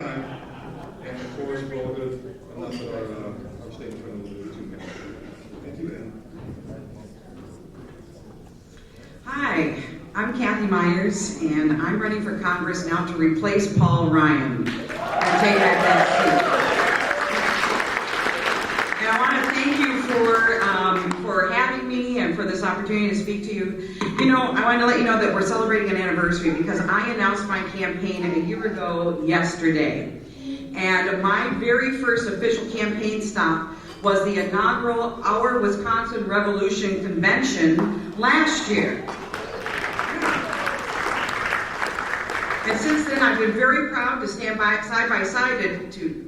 And of course, we'll announce our state friend will do 2 minutes. Thank you, Ann. Hi, I'm Kathy Myers, and I'm running for Congress now to replace Paul Ryan and take that seat. And I want to thank you for having me and for this opportunity to speak to you. You know, I want to let you know that we're celebrating an anniversary because I announced my campaign a year ago yesterday. And my very first official campaign stop was the inaugural Our Wisconsin Revolution Convention last year. And since then, I've been very proud to stand side by side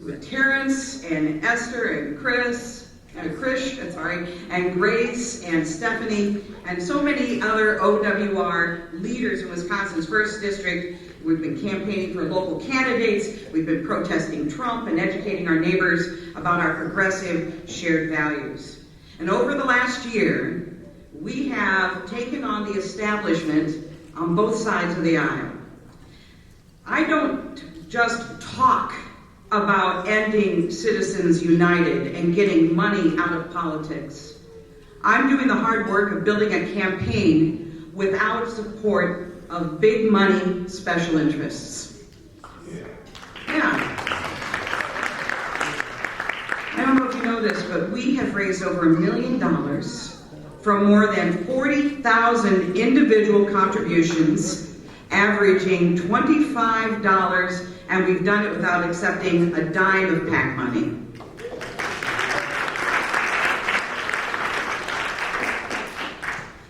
with Terrence and Esther and Krish, and Grace and Stephanie and so many other OWR leaders in Wisconsin's 1st District. We've been campaigning for local candidates. We've been protesting Trump and educating our neighbors about our progressive shared values. And over the last year, we have taken on the establishment on both sides of the aisle. I don't just talk about ending Citizens United and getting money out of politics. I'm doing the hard work of building a campaign without support of big money special interests. Yeah. I don't know if you know this, but we have raised over $1 million from more than 40,000 individual contributions, averaging $25, and we've done it without accepting a dime of PAC money.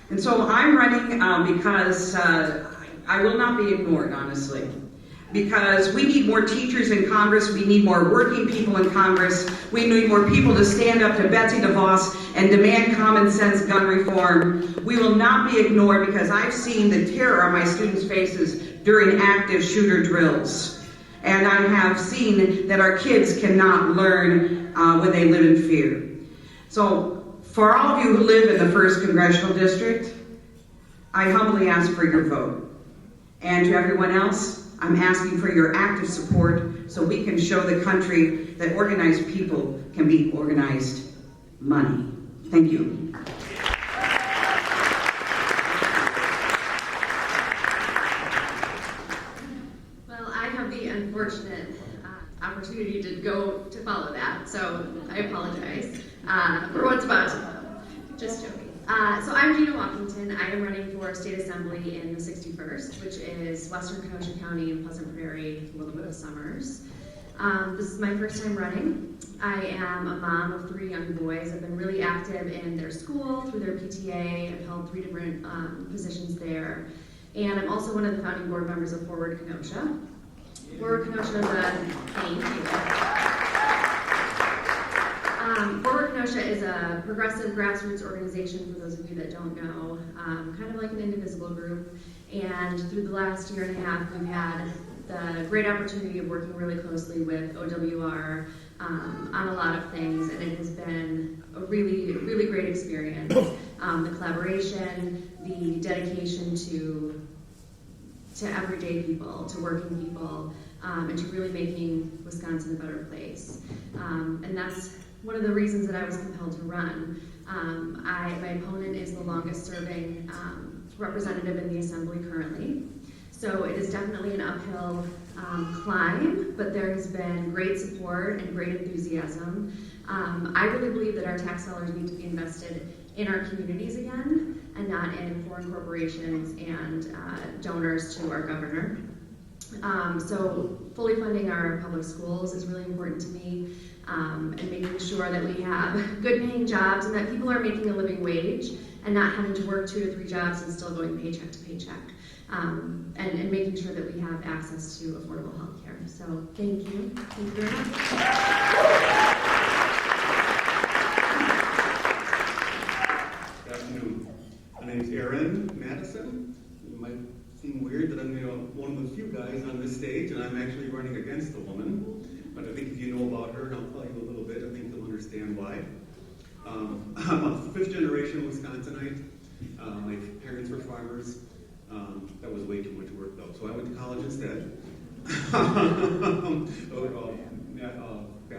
And so I'm running because I will not be ignored, honestly. Because we need more teachers in Congress, we need more working people in Congress, we need more people to stand up to Betsy DeVos and demand common sense gun reform. We will not be ignored because I've seen the terror on my students' faces during active shooter drills. And I have seen that our kids cannot learn when they live in fear. So, for all of you who live in the 1st Congressional District, I humbly ask for your vote. And to everyone else, I'm asking for your active support so we can show the country that organized people can beat organized money. Thank you. Well, I have the unfortunate opportunity to follow that, so I apologize for what's about to come. Just joking. So I'm Gina Walkington. I am running for State Assembly in the 61st, which is Western Kenosha County and Pleasant Prairie, a little bit of Summers. This is my first time running. I am a mom of 3 young boys. I've been really active in their school, through their PTA. I've held 3 different positions there. And I'm also one of the founding board members of Forward Kenosha. Forward Kenosha is Forward Kenosha is a progressive grassroots organization, for those of you that don't know, kind of like an indivisible group. And through the last year and a half, we've had the great opportunity of working really closely with OWR on a lot of things, and it has been a really, really great experience. The collaboration, the dedication to everyday people, to working people, and to really making Wisconsin a better place. And that's one of the reasons that I was compelled to run. My opponent is the longest serving representative in the Assembly currently. So it is definitely an uphill climb, but there has been great support and great enthusiasm. I really believe that our tax dollars need to be invested in our communities again, and not in foreign corporations and donors to our governor. So fully funding our public schools is really important to me, and making sure that we have good paying jobs and that people are making a living wage and not having to work 2 to 3 jobs and still going paycheck to paycheck. And making sure that we have access to affordable health care. So thank you. Thank you very much. Good afternoon. My name is Aaron Madison. It might seem weird that I'm one of the few guys on this stage, and I'm actually running against a woman. But I think if you know about her, and I'll tell you a little bit, I think you'll understand why. I'm a 5th generation Wisconsinite. My parents were farmers. That was way too much work, though. So I went to college instead.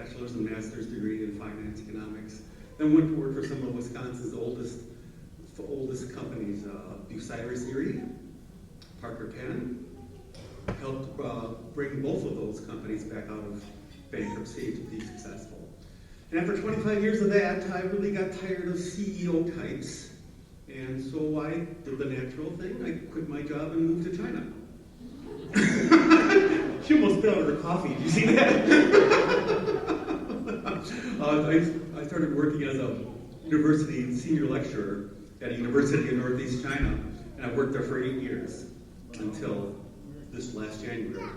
bachelor's and master's degree in finance economics. Then went to work for some of Wisconsin's oldest companies, Bucyrus Erie, Parker Penn. Helped bring both of those companies back out of bankruptcy to be successful. And after 25 years of that, I really got tired of CEO types. And so I did the natural thing. I quit my job and moved to China. She almost spilled her coffee. Did you see that? I started working as a university senior lecturer at a university in Northeast China. And I worked there for 8 years until this last January.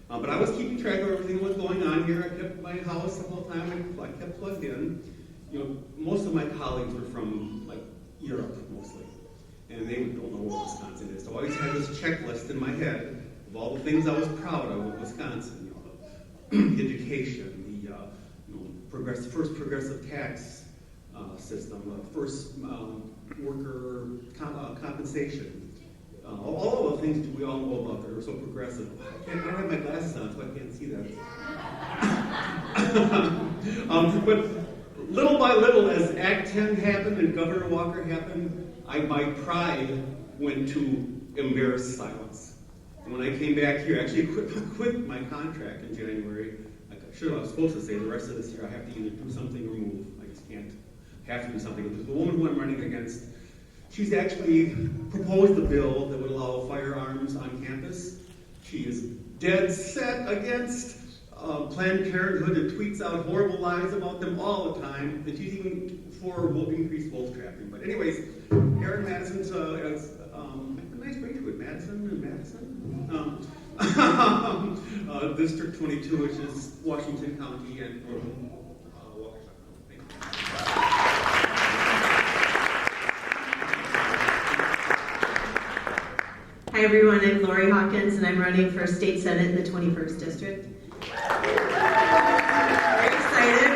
But I was keeping track of everything that was going on here. I kept my house the whole time. I kept plugged in. You know, most of my colleagues were from like Europe mostly, and they don't know what Wisconsin is. So I always had this checklist in my head of all the things I was proud of with Wisconsin. You know, the education, the first progressive tax system, first worker compensation. All of the things that we all know about that are so progressive. I don't have my glasses on, so I can't see that. But little by little, as Act 10 happened and Governor Walker happened, my pride went to embarrassed silence. And when I came back here, I actually quit my contract in January. I was supposed to say the rest of this year I have to either do something or move. I just can't have to do something. The woman who I'm running against, she's actually proposed a bill that would allow firearms on campus. She is dead set against Planned Parenthood and tweets out horrible lies about them all the time, that she's even for increased wolf trapping. But anyways, Aaron Madison's a nice ring to it, Madison. District 22, which is Washington County and Northern Waukesha County. Hi everyone, I'm Lori Hawkins and I'm running for State Senate in the 21st District. Very excited.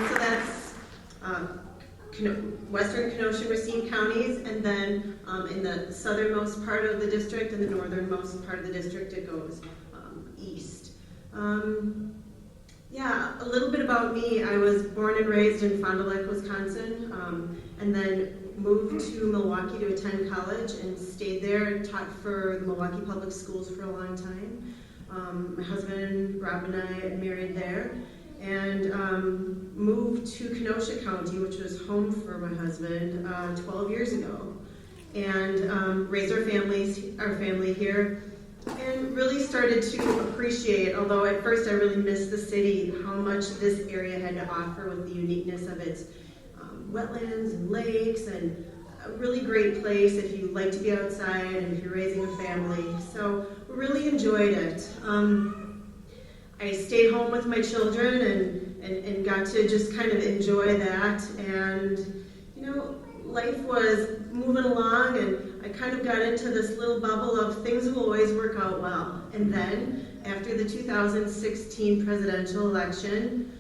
So that's Western Kenosha, Racine counties, and then in the southernmost part of the district and the northernmost part of the district it goes east. Yeah, a little bit about me. I was born and raised in Fond du Lac, Wisconsin, and then moved to Milwaukee to attend college and stayed there and taught for the Milwaukee Public Schools for a long time. My husband, Rob, and I had married there and moved to Kenosha County, which was home for my husband, 12 years ago, and raised our family here, and really started to appreciate, although at first I really missed the city, how much this area had to offer with the uniqueness of its wetlands and lakes, and a really great place if you like to be outside and if you're raising a family. So we really enjoyed it. I stayed home with my children and got to just kind of enjoy that. And, you know, life was moving along and I kind of got into this little bubble of things will always work out well. And then, after the 2016 presidential election,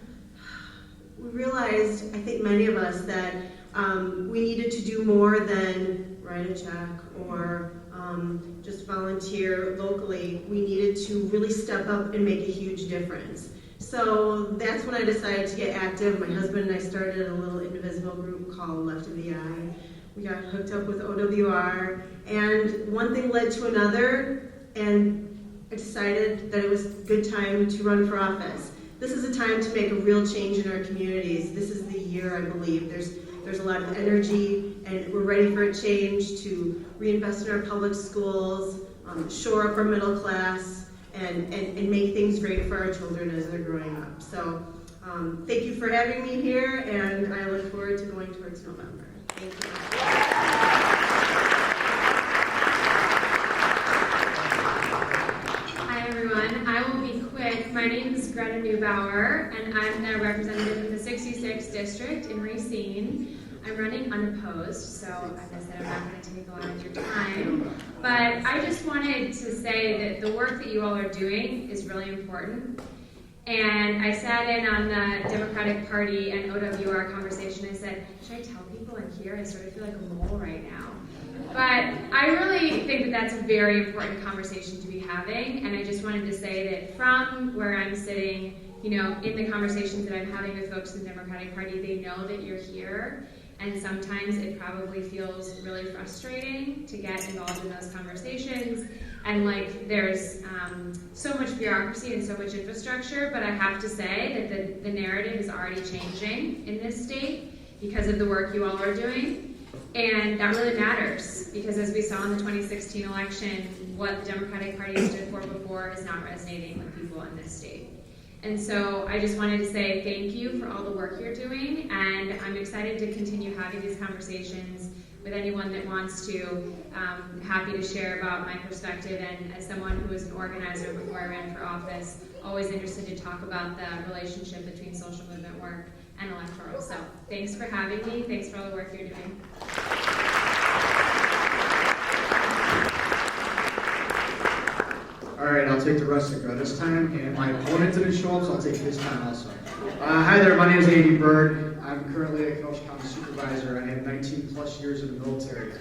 we realized, I think many of us, that we needed to do more than write a check or just volunteer locally. We needed to really step up and make a huge difference. So that's when I decided to get active. My husband and I started a little indivisible group called Left of the Eye. We got hooked up with OWR, and one thing led to another, and I decided that it was a good time to run for office. This is a time to make a real change in our communities. This is the year, I believe. There's a lot of energy, and we're ready for a change to reinvest in our public schools, shore up our middle class, and make things great for our children as they're growing up. So thank you for having me here, and I look forward to going towards November. Thank you. Hi everyone, I will be quick. My name is Greta Neubauer, and I'm the representative in the 66th District in Racine. I'm running unopposed, so as I said, I'm not going to take a lot of your time. But I just wanted to say that the work that you all are doing is really important. And I sat in on the Democratic Party and OWR conversation. I said, should I tell people I'm here? I sort of feel like a mole right now. But I really think that that's a very important conversation to be having, and I just wanted to say that from where I'm sitting, in the conversations that I'm having with folks in the Democratic Party, they know that you're here, and sometimes it probably feels really frustrating to get involved in those conversations, and there's so much bureaucracy and so much infrastructure, but I have to say that the narrative is already changing in this state because of the work you all are doing. And that really matters, because as we saw in the 2016 election, what the Democratic Party stood for before is not resonating with people in this state. And so I just wanted to say thank you for all the work you're doing, and I'm excited to continue having these conversations with anyone that wants to. Happy to share about my perspective, and as someone who was an organizer before I ran for office, always interested to talk about the relationship between social movement work and electoral. So thanks for having me. Thanks for all the work you're doing. All right, I'll take the rest of Greta's time, and my opponent didn't show up, so I'll take his time also. Hi there, my name is Andy Bird. I'm currently a Kenosha County supervisor. I have 19 plus years in the military,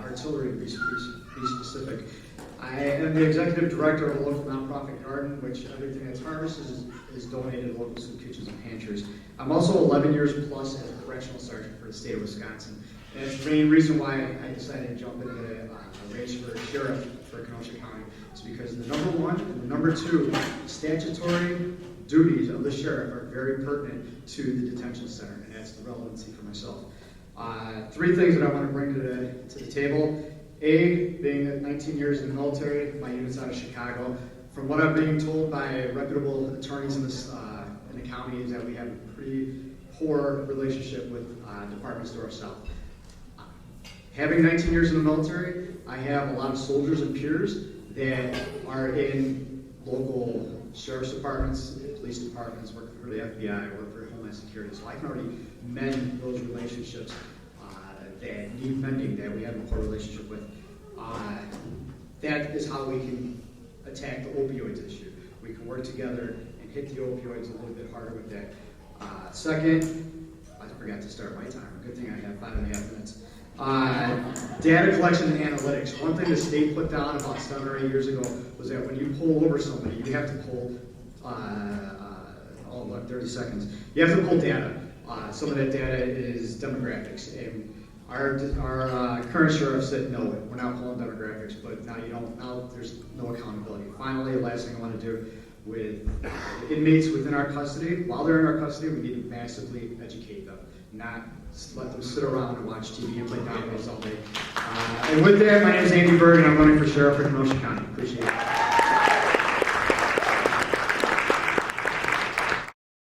artillery to be specific. I am the executive director of a local nonprofit garden, which everything that's harvested is donated to local soup kitchens and pantries. I'm also 11 years plus as a correctional sergeant for the state of Wisconsin. And it's the main reason why I decided to jump into a race for sheriff for Kenosha County. It's because the number one and the number two statutory duties of the sheriff are very pertinent to the detention center, and that's the relevancy for myself. Three things that I want to bring to the table. A, being 19 years in the military, my unit's out of Chicago. From what I'm being told by reputable attorneys in the county is that we have a pretty poor relationship with departments to our south. Having 19 years in the military, I have a lot of soldiers and peers that are in local sheriff's departments, police departments, work for the FBI, work for Homeland Security. So I can already mend those relationships that need mending, that we have a poor relationship with. That is how we can attack the opioids issue. We can work together and hit the opioids a little bit harder with that. Second, I forgot to start my timer. Good thing I have 5.5 minutes. Data collection and analytics. One thing the state put down about 7 or 8 years ago was that when you pull over somebody, you have to pull, 30 seconds. You have to pull data. Some of that data is demographics. And our current sheriff said, no, we're not pulling demographics, but now there's no accountability. Finally, the last thing I want to do with inmates within our custody, while they're in our custody, we need to massively educate them, not let them sit around and watch TV and play dominoes all day. And with that, my name is Andy Berg, and I'm running for sheriff in Kenosha County. Appreciate it.